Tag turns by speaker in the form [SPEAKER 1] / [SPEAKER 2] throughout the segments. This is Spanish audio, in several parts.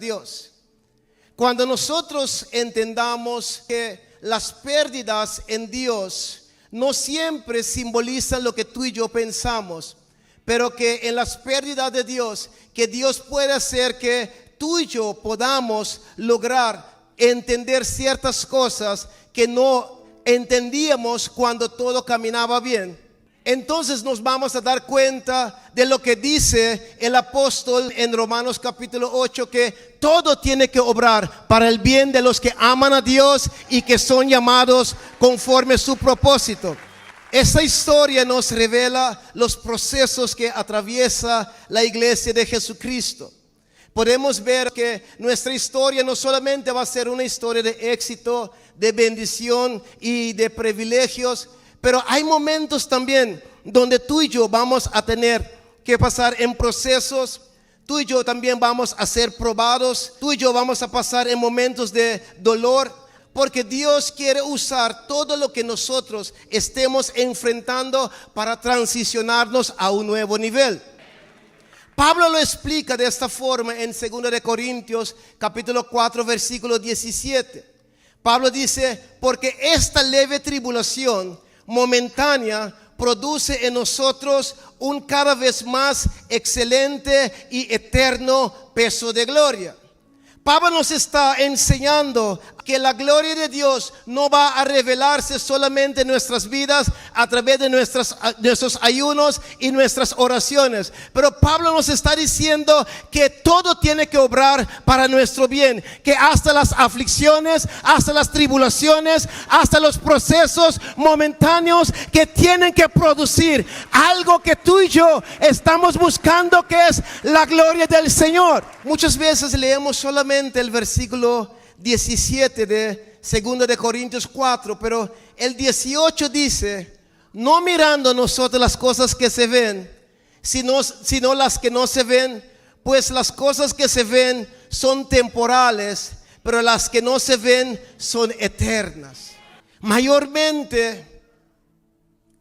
[SPEAKER 1] Dios. Cuando nosotros entendamos que las pérdidas en Dios no siempre simbolizan lo que tú y yo pensamos, pero que en las pérdidas de Dios, que Dios puede hacer que tú y yo podamos lograr entender ciertas cosas que no entendíamos cuando todo caminaba bien. Entonces nos vamos a dar cuenta de lo que dice el apóstol en Romanos capítulo 8, que todo tiene que obrar para el bien de los que aman a Dios y que son llamados conforme su propósito. Esta historia nos revela los procesos que atraviesa la iglesia de Jesucristo. Podemos ver que nuestra historia no solamente va a ser una historia de éxito, de bendición y de privilegios, pero hay momentos también donde tú y yo vamos a tener que pasar en procesos. Tú y yo también vamos a ser probados. Tú y yo vamos a pasar en momentos de dolor, porque Dios quiere usar todo lo que nosotros estemos enfrentando para transicionarnos a un nuevo nivel. Pablo lo explica de esta forma en 2 de Corintios capítulo 4 versículo 17. Pablo dice: porque esta leve tribulación momentánea produce en nosotros un cada vez más excelente y eterno peso de gloria. Pablo nos está enseñando que la gloria de Dios no va a revelarse solamente en nuestras vidas a través de nuestros ayunos y nuestras oraciones, pero Pablo nos está diciendo que todo tiene que obrar para nuestro bien, que hasta las aflicciones, hasta las tribulaciones, hasta los procesos momentáneos que tienen que producir algo que tú y yo estamos buscando, que es la gloria del Señor. Muchas veces leemos solamente el versículo 17 de 2 de Corintios 4, pero el 18 dice: no mirando nosotros las cosas que se ven, sino las que no se ven, pues las cosas que se ven son temporales, pero las que no se ven son eternas. Mayormente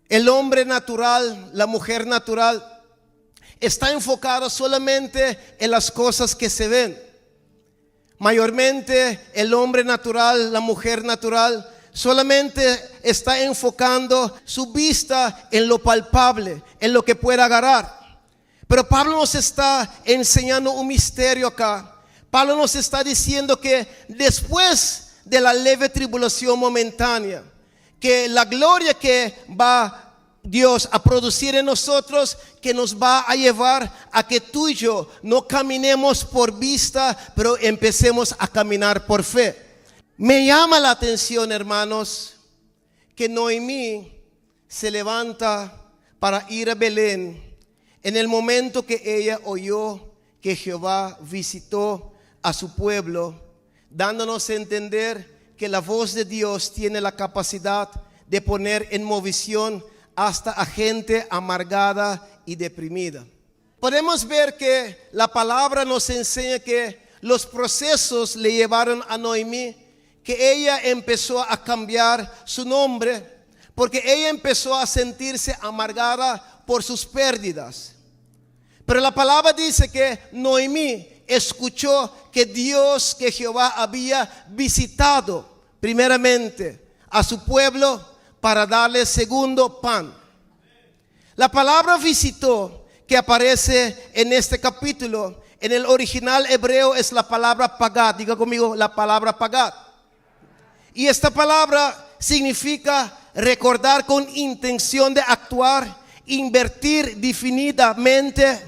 [SPEAKER 1] el hombre natural, la mujer natural, está enfocado solamente en las cosas que se ven. Mayormente el hombre natural, la mujer natural, solamente está enfocando su vista en lo palpable, en lo que pueda agarrar. Pero Pablo nos está enseñando un misterio acá. Pablo nos está diciendo que después de la leve tribulación momentánea, que la gloria que va Dios a producir en nosotros, que nos va a llevar a que tú y yo no caminemos por vista, pero empecemos a caminar por fe. Me llama la atención, hermanos, que Noemí se levanta para ir a Belén en el momento que ella oyó que Jehová visitó a su pueblo, dándonos a entender que la voz de Dios tiene la capacidad de poner en movilización hasta a gente amargada y deprimida. Podemos ver que la palabra nos enseña que los procesos le llevaron a Noemí, que ella empezó a cambiar su nombre, porque ella empezó a sentirse amargada por sus pérdidas. Pero la palabra dice que Noemí escuchó que Dios, que Jehová había visitado primeramente a su pueblo para darle segundo pan. La palabra visitó, que aparece en este capítulo, en el original hebreo es la palabra pagat. Diga conmigo la palabra pagat. Y esta palabra significa recordar con intención de actuar, invertir definidamente,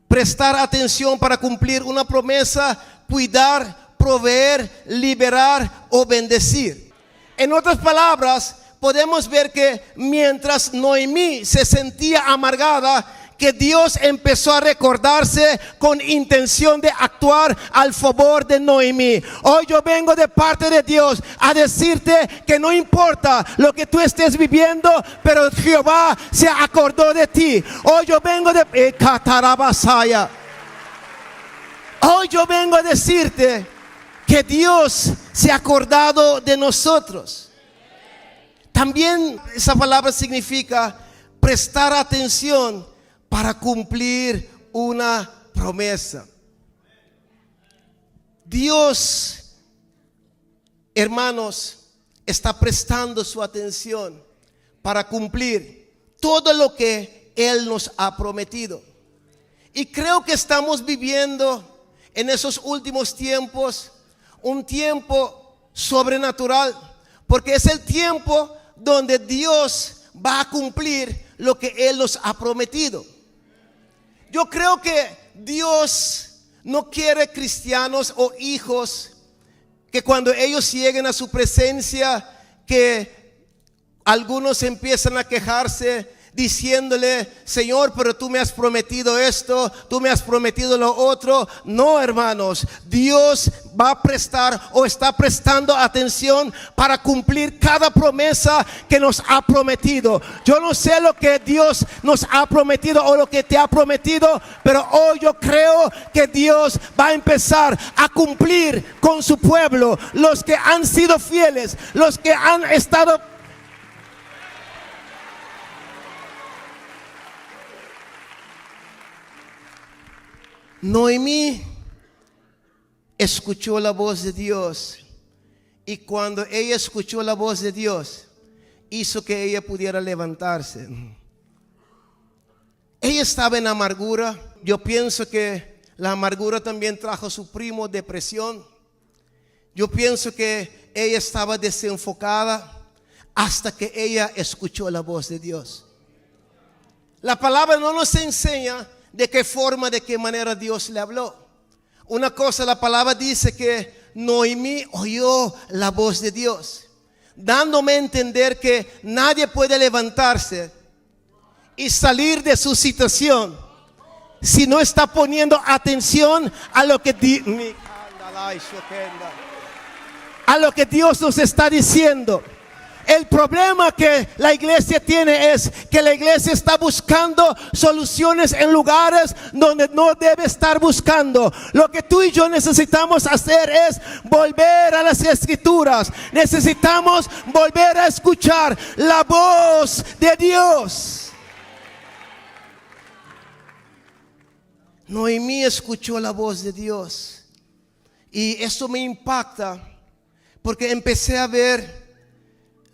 [SPEAKER 1] prestar atención para cumplir una promesa, cuidar, proveer, liberar o bendecir. En otras palabras, podemos ver que mientras Noemí se sentía amargada, que Dios empezó a recordarse con intención de actuar al favor de Noemí. Hoy yo vengo de parte de Dios a decirte que no importa lo que tú estés viviendo, pero Jehová se acordó de ti. Hoy yo vengo de Catarabasaya. Hoy yo vengo a decirte que Dios se ha acordado de nosotros. También esa palabra significa prestar atención, para cumplir una promesa. Dios, hermanos, está prestando su atención para cumplir todo lo que Él nos ha prometido. Y creo que estamos viviendo en esos últimos tiempos un tiempo sobrenatural, porque es el tiempo donde Dios va a cumplir lo que Él nos ha prometido. Yo creo que Dios no quiere cristianos o hijos que cuando ellos lleguen a su presencia, que algunos empiezan a quejarse diciéndole: Señor, pero tú me has prometido esto, tú me has prometido lo otro. No, hermanos, Dios va a prestar o está prestando atención para cumplir cada promesa que nos ha prometido. Yo no sé lo que Dios nos ha prometido o lo que te ha prometido, pero hoy yo creo que Dios va a empezar a cumplir con su pueblo, los que han sido fieles, los que han estado. Noemí escuchó la voz de Dios, y cuando ella escuchó la voz de Dios, hizo que ella pudiera levantarse. Ella estaba en amargura. Yo pienso que la amargura también trajo a su primo depresión. Yo pienso que ella estaba desenfocada hasta que ella escuchó la voz de Dios. La palabra no nos enseña de qué forma, de qué manera Dios le habló. Una cosa, la palabra dice que Noemí oyó la voz de Dios, dándome a entender que nadie puede levantarse y salir de su situación si no está poniendo atención a lo que Dios nos está diciendo. El problema que la iglesia tiene es que la iglesia está buscando soluciones en lugares donde no debe estar buscando. Lo que tú y yo necesitamos hacer es volver a las escrituras. Necesitamos volver a escuchar la voz de Dios. Noemí escuchó la voz de Dios, y eso me impacta porque empecé a ver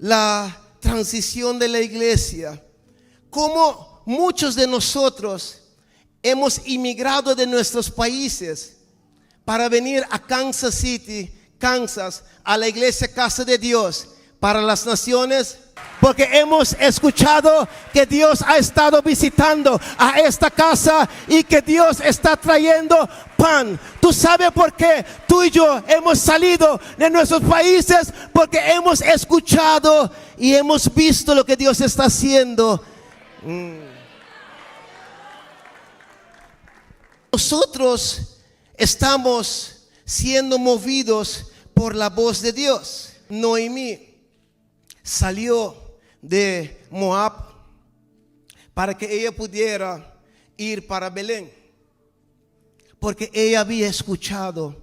[SPEAKER 1] la transición de la iglesia, como muchos de nosotros hemos inmigrado de nuestros países para venir a Kansas City, Kansas, a la iglesia Casa de Dios para las Naciones, porque hemos escuchado que Dios ha estado visitando a esta casa y que Dios está trayendo pan. ¿Tú sabes por qué tú y yo hemos salido de nuestros países? Porque hemos escuchado y hemos visto lo que Dios está haciendo. Nosotros estamos siendo movidos por la voz de Dios. Noemí salió de Moab para que ella pudiera ir para Belén, porque ella había escuchado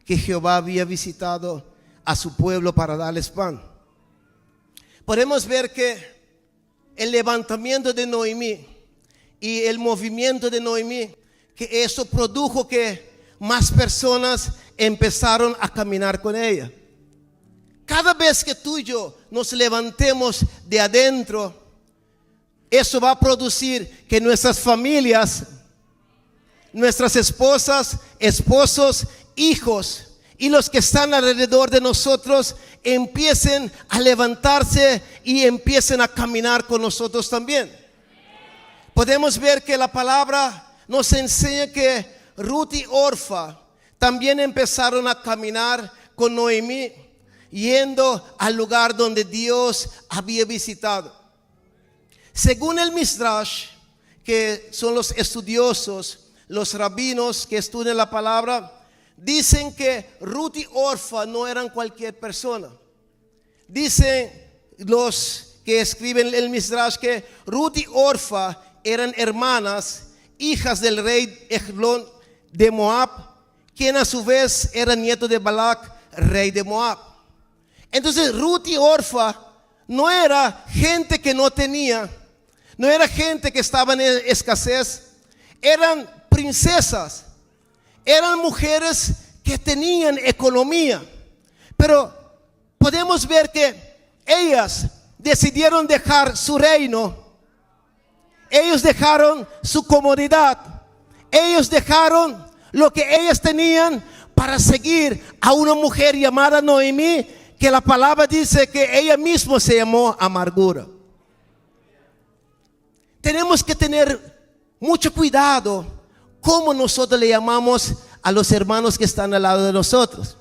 [SPEAKER 1] que Jehová había visitado a su pueblo para darles pan. Podemos ver que el levantamiento de Noemí y el movimiento de Noemí, que eso produjo que más personas empezaron a caminar con ella. Cada vez que tú y yo nos levantemos de adentro, eso va a producir que nuestras familias, nuestras esposas, esposos, hijos y los que están alrededor de nosotros empiecen a levantarse y empiecen a caminar con nosotros también. Podemos ver que la palabra nos enseña que Ruth y Orfa también empezaron a caminar con Noemí, yendo al lugar donde Dios había visitado. Según el Midrash, que son los estudiosos, los rabinos que estudian la palabra, dicen que Ruth y Orfa no eran cualquier persona. Dicen los que escriben el Midrash que Ruth y Orfa eran hermanas, hijas del rey Eglón de Moab, quien a su vez era nieto de Balac, rey de Moab. Entonces Ruth y Orfa no era gente que no tenía, no era gente que estaba en escasez, eran princesas, eran mujeres que tenían economía, pero podemos ver que ellas decidieron dejar su reino. Ellos dejaron su comodidad. Ellos dejaron lo que ellas tenían para seguir a una mujer llamada Noemí, que la palabra dice que ella misma se llamó amargura. Tenemos que tener mucho cuidado cómo nosotros le llamamos a los hermanos que están al lado de nosotros.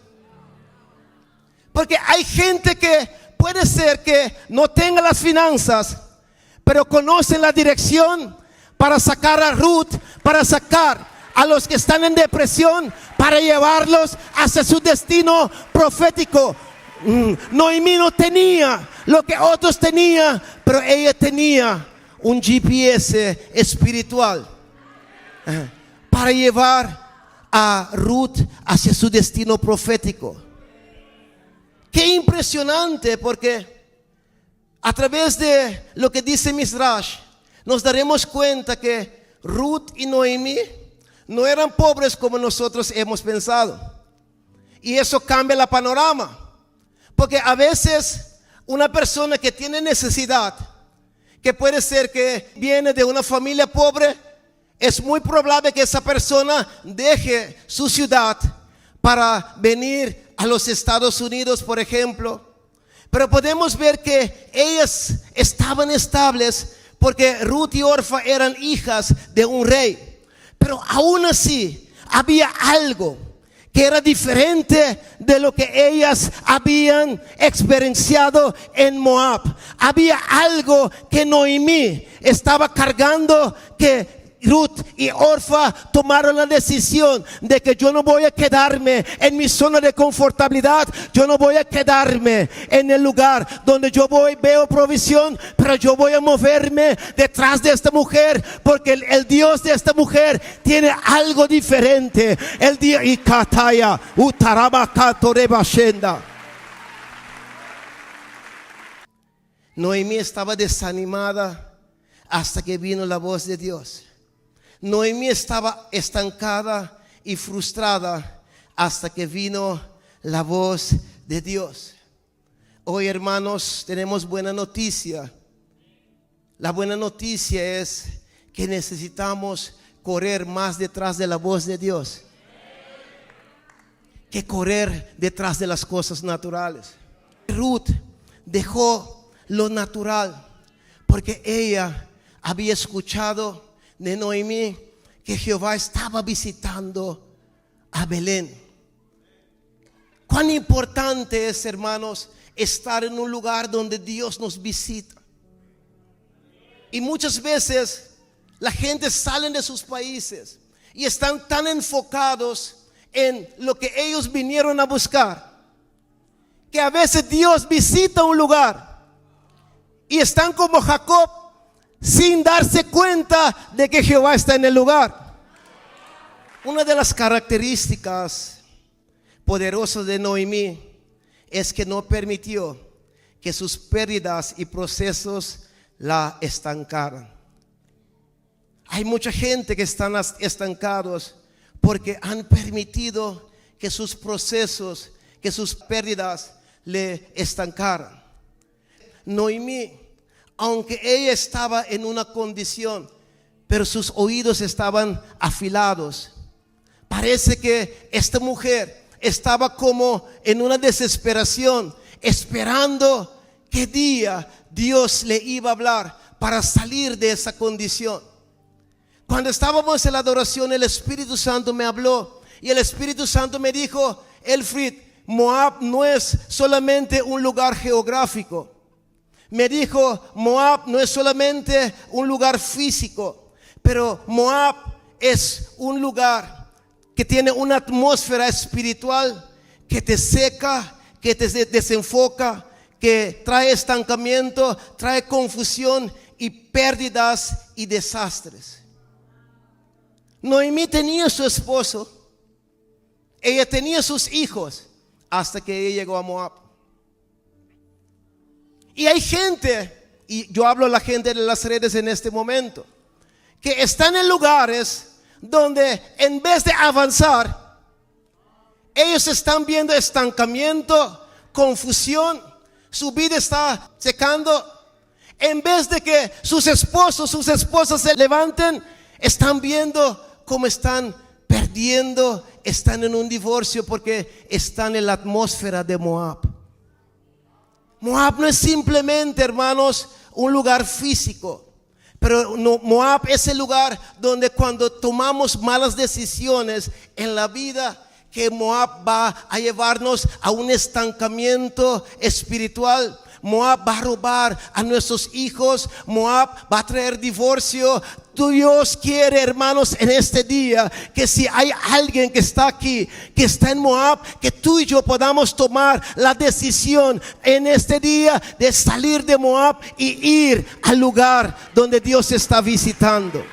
[SPEAKER 1] Porque hay gente que puede ser que no tenga las finanzas, pero conocen la dirección para sacar a Ruth, para sacar a los que están en depresión, para llevarlos hacia su destino profético. Noemí no tenía lo que otros tenían, pero ella tenía un GPS espiritual para llevar a Ruth hacia su destino profético. Qué impresionante, porque a través de lo que dice Midrash nos daremos cuenta que Ruth y Noemí no eran pobres como nosotros hemos pensado. Y eso cambia el panorama, porque a veces una persona que tiene necesidad, que puede ser que viene de una familia pobre, es muy probable que esa persona deje su ciudad para venir a los Estados Unidos, por ejemplo. Pero podemos ver que ellas estaban estables porque Ruth y Orfa eran hijas de un rey. Pero aún así había algo que era diferente de lo que ellas habían experienciado en Moab. Había algo que Noemí estaba cargando, que Ruth y Orfa tomaron la decisión de que yo no voy a quedarme en mi zona de confortabilidad. Yo no voy a quedarme en el lugar donde yo veo provisión, pero yo voy a moverme detrás de esta mujer, porque el Dios de esta mujer tiene algo diferente. El Dios Ikataya Utarabakatorebashenda. Noemí estaba desanimada hasta que vino la voz de Dios. Noemí estaba estancada y frustrada hasta que vino la voz de Dios. Hoy, hermanos, tenemos buena noticia. La buena noticia es que necesitamos correr más detrás de la voz de Dios que correr detrás de las cosas naturales. Ruth dejó lo natural porque ella había escuchado de Noemí que Jehová estaba visitando a Belén. Cuán importante es, hermanos, estar en un lugar donde Dios nos visita. Y muchas veces la gente sale de sus países y están tan enfocados en lo que ellos vinieron a buscar, que a veces Dios visita un lugar y están como Jacob, sin darse cuenta de que Jehová está en el lugar. Una de las características poderosas de Noemí es que no permitió que sus pérdidas y procesos la estancaran. Hay mucha gente que están estancados porque han permitido que sus procesos, que sus pérdidas le estancaran. Noemí, aunque ella estaba en una condición, pero sus oídos estaban afilados. Parece que esta mujer estaba como en una desesperación, esperando qué día Dios le iba a hablar para salir de esa condición. Cuando estábamos en la adoración, el Espíritu Santo me habló y el Espíritu Santo me dijo: Elfrid, Moab no es solamente un lugar geográfico. Me dijo, Moab no es solamente un lugar físico, pero Moab es un lugar que tiene una atmósfera espiritual que te seca, que te desenfoca, que trae estancamiento, trae confusión y pérdidas y desastres. Noemí tenía su esposo, ella tenía sus hijos, hasta que ella llegó a Moab. Y hay gente, y yo hablo a la gente de las redes en este momento, que están en lugares donde en vez de avanzar, Ellos están viendo estancamiento, confusión, su vida está secando. En vez de que sus esposos, sus esposas se levanten, están viendo cómo están perdiendo, están en un divorcio porque están en la atmósfera de Moab. Moab no es simplemente, hermanos, un lugar físico, pero Moab es el lugar donde cuando tomamos malas decisiones en la vida, que Moab va a llevarnos a un estancamiento espiritual. Moab va a robar a nuestros hijos. Moab va a traer divorcio. Dios quiere, hermanos, en este día que si hay alguien que está aquí, que está en Moab, que tú y yo podamos tomar la decisión en este día de salir de Moab y ir al lugar donde Dios está visitando.